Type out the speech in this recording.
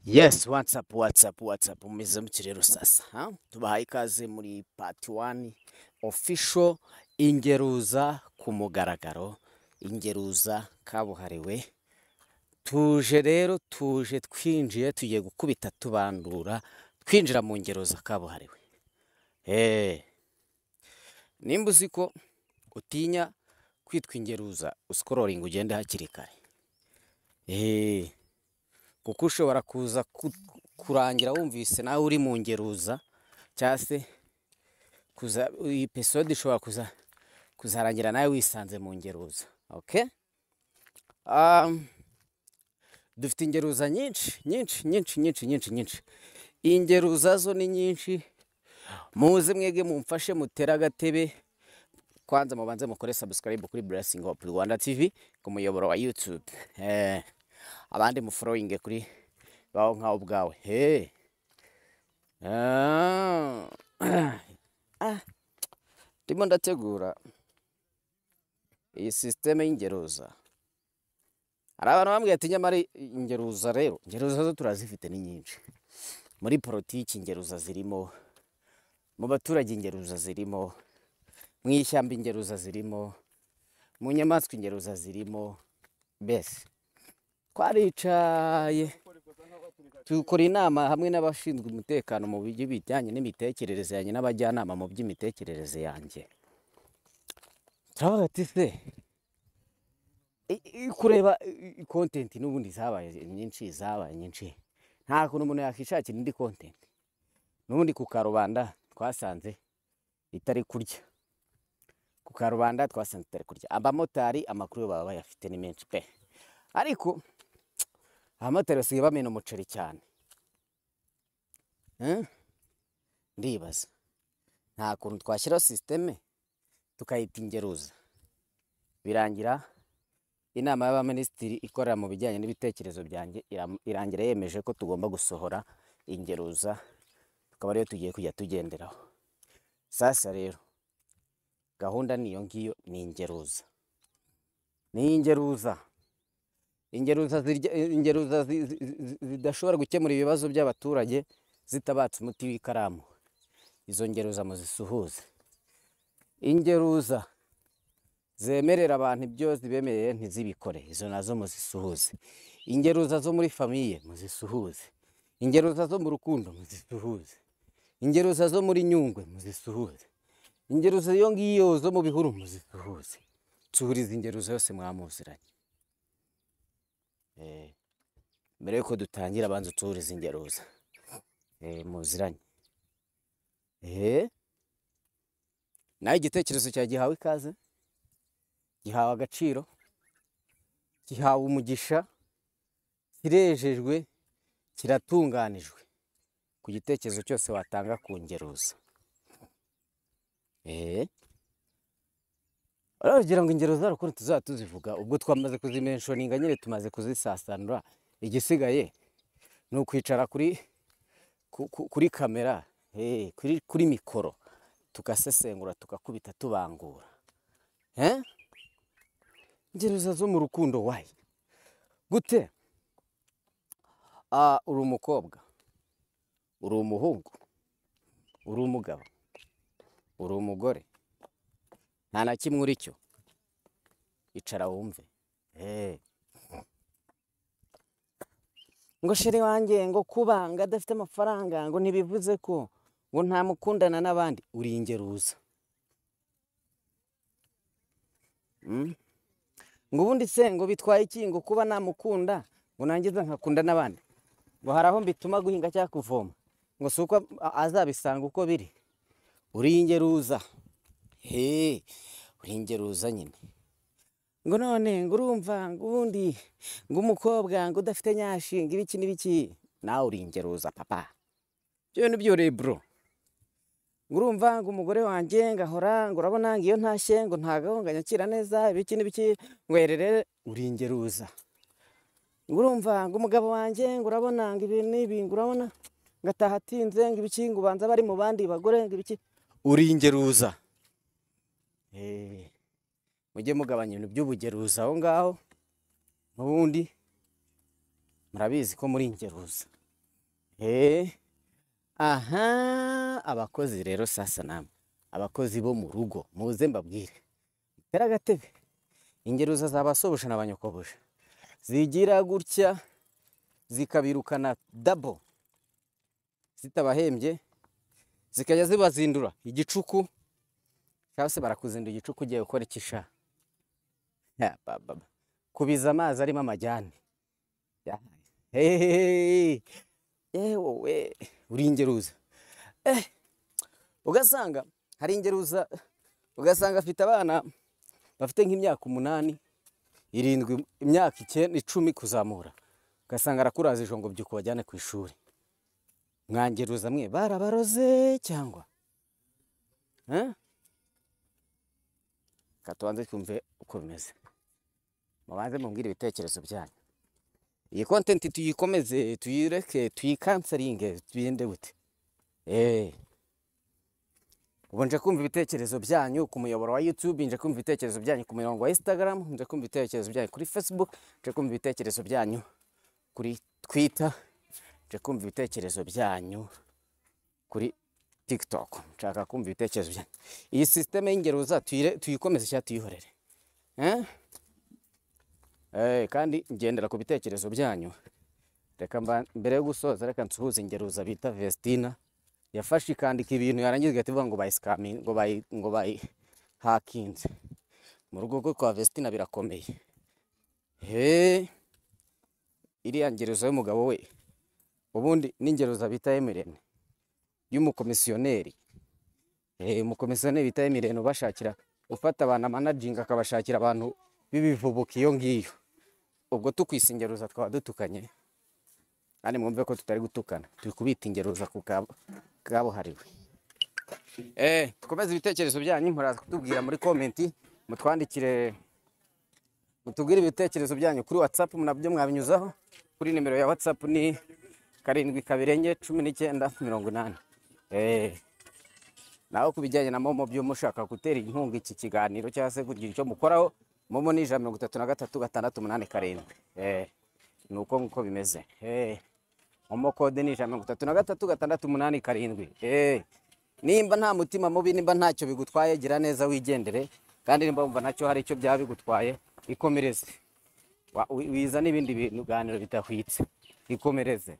Yes, what's up, umeze muki rero sasa, tubahaye ikaze muri part 1 official ingeruza ku mugaragaro, ingeruza kabuhariwe. Tuje twinjiye, tugiye gukubita tubandura, twinjira mu ngeruza kabuhariwe. Nimba uzi ko utinya kwitwa ingeruza, uskororinga ugende hakiri kare. Kuko ushobora kuza kurangira wumvise nawe uri mu ngeruza, cyangwa se iyi episode ishobora kuzarangira nawe wisanze mu ngeruza. Okay? Dufite ingeruza nyinshi. Ingeruza zo ni nyinshi. Muze mwege mumfashe mutera agatebe. Kwanza mubanze mukore subscribe kuri Blessing Hope Rwanda TV ku muyoboro wa YouTube. Abandi mu following kuri baho nkaho ubwawe. Ndimo ndategura iyi systeme y'ingeruza. Hari abantu bambwiye ati nyamara ingeruza rero, ingeruza zo turazifite ni nyinshi. Muri politiki ingeruza zirimo, mu baturage ingeruza zirimo, mu ishyamba ingeruza zirimo, mu nyamaswa ingeruza zirimo. Bese twaricaye tukora inama hamwe n'abashinzwe umutekano mu bijyi bijyanye n'imitekerereze yanjye n'abajyanama mu by'imitekerereze yanjye. Turavuga ati se kureba content n'ubundi zabaye nyinshi, nta kuntu umuntu yakishakira indi content. N'ubundi ku karubanda twasanze itari kurya, ku karubanda twasanze itari kurya. Abamotari amakuru baba bayafite ni menshi pe, ariko abamotari basigaye bamena umuceri cyane. Ndibaza nta kuntu twashyiraho systeme tukayita ingeruza, birangira inama y'abaminisitiri ikorera mu bijyanye n'ibitekerezo byanjye irangira yemeje ko tugomba gusohora ingeruza, tukaba ariyo tugiye kujya tugenderaho. Sasa rero gahunda niyo ngiyo, ni ingeruza. Ingeruza zidashobora gukemura ibibazo by'abaturage zitabatse umuti w'ikaramu. Izo ngeruza muzisuhuze. Ingeruza zemerera abantu ibyo zibemereye ntizibikore, izo nazo muzisuhuze. Ingeruza zo muri famiye muzisuhuze. Ingeruza zo mu rukundo muzisuhuze. Ingeruza zo muri Nyungwe muzisuhuze. Ingeruza iyo ngiyo zo mu bihuru muzisuhuze. Tsuhuriza ingeruza yose mwamuziranye. Mbere yuko dutangira abanza utsuhuriza ingeruza muziranye. Nawe igitekerezo cya gihawe ikaze, gihawe agaciro, gihawe umugisha, kirejejwe, kiratunganijwe ku gitekerezo cyose watanga ku ngeruza. Aragira ngo ingeruza rukundo tuzaba tuzivuga ubwo twamaze kuzimentioninga, nyine tumaze kuzisasanura. Igisigaye ni ukwicara kuri kamera, kuri mikoro, tugasesengura, tukakubita tubangura. Ingeruza zo mu rukundo wayi gute? Uri umukobwa, uri umuhungu, uri umugabo, uri umugore, nta na kimwe uri cyo, icara wumve. Ngo shere wanjye ngo kubanga adafite amafaranga ngo ntibivuze ko ngo nta mukundana n'abandi. Uri ingeruza. Ngo ubundi se ngo bitwaye iki ngo kuba namukunda ngo nangiza nkakunda n'abandi, ngo hari aho mbituma guhinga cyangwa kuvoma, ngo si uko azabisanga uko biri. Uri ingeruza. Uri ingeruza nyine. Ngo none ngo urumva ngo ubundi ngo umukobwa ngo udafite nyashi ngo ibiki n'ibiki, nawe uri ingeruza papa. Byo ni byo bro. Ngo urumva ngo umugore wanjye ngahora ngo urabona ngo iyo ntashye ngo ntago nganyakira neza ibiki n'ibiki, ngo erere. Uri ingeruza. Ngo urumva ngo umugabo wanjye ngo urabona ngo ibi n'ibi ngo urabona ngataha atinze ngo ibiki ngo ubanza bari mu bandi bagore ngo ibiki. Uri ingeruza. Mujye mugabanya ibintu by'ubugeruza aho ngaho, n'ubundi murabizi ko muri ingeruza. aha abakozi rero sasa namwe abakozi bo mu rugo muze mbabwire tera agatebe ingeruza zabasobosha n'abanyokobosha zigira gutya zikabirukana dabo zitabahembye zikajya zibazindura igicuku cyangwa se barakuzindura igicuku ugiye gukora ikisha kubiza amazi arimo amajyane wowe uri ingeruza ugasanga hari ingeruza ugasanga afite abana bafite nk'imyaka 8 7 imyaka 9 10 kuzamura ugasanga arakuraza ijongo byuko bajyane ku ishuri mwangeruza mwe barabaroze cyangwa katubanze twumve uko bimeze mubanze mumbwire ibitekerezo byanyu iyi content tuyikomeze tuyireke tuyikansaringe tubinde gute ubu nje kumva ibitekerezo byanyu ku muyoboro wa YouTube, nje kumva ibitekerezo byanyu ku murongo wa Instagram, nje kumva ibitekerezo byanyu kuri Facebook, nje kumva ibitekerezo byanyu kuri Twitter, nje kumva ibitekerezo byanyu kuri TikTok, nshaka kumva ibitekerezo byanyu. Iyi system y'ingeruza tuyikomeze cyangwa tuyihorere kandi ngendera ku bitekerezo byanyu. Reka mbere yo gusoza reka nsuhuze ingeruza bita Vestina yafashe ikandika ibintu yarangiza igativuga ngo bayi scamming ngo bayi hacking mu rugo rwo kwa Vestina birakomeye. Iriya ngeruza y'umugabo we ubundi n'ingeruza bita Emirene y'umukomisiyoneri umukomisiyoneri bita Emirene ubashakira ufata abantu managing akabashakira abantu bibivubuka iyo ngiyo. Ubwo tukwisa ingeruza twaba dutukanye kandi mwumve ko tutari gutukana, turi kubita ingeruza ku kabuhariwe. Tukomeze ibitekerezo byanyu muraza kutubwira muri comment, mutwandikire mutubwire ibitekerezo byanyu kuri WhatsApp, munabyo mwabinyuzaho kuri nimero ya WhatsApp ni 721980. Naho kubijyanye na Momo byo mushaka gutera inkunga iki kiganiro cyangwa se kugira icyo mukoraho, Momo ni 13367. Nuko nkuko bimeze. Momo code ni 13367. Nimba nta mutima mubi, nimba ntacyo bigutwaye, gira neza wigendere, kandi nimba wumva ntacyo hari icyo byaba bigutwaye, ikomereze. Wiza n'ibindi bintu ganiro bitahwitse, ikomereze.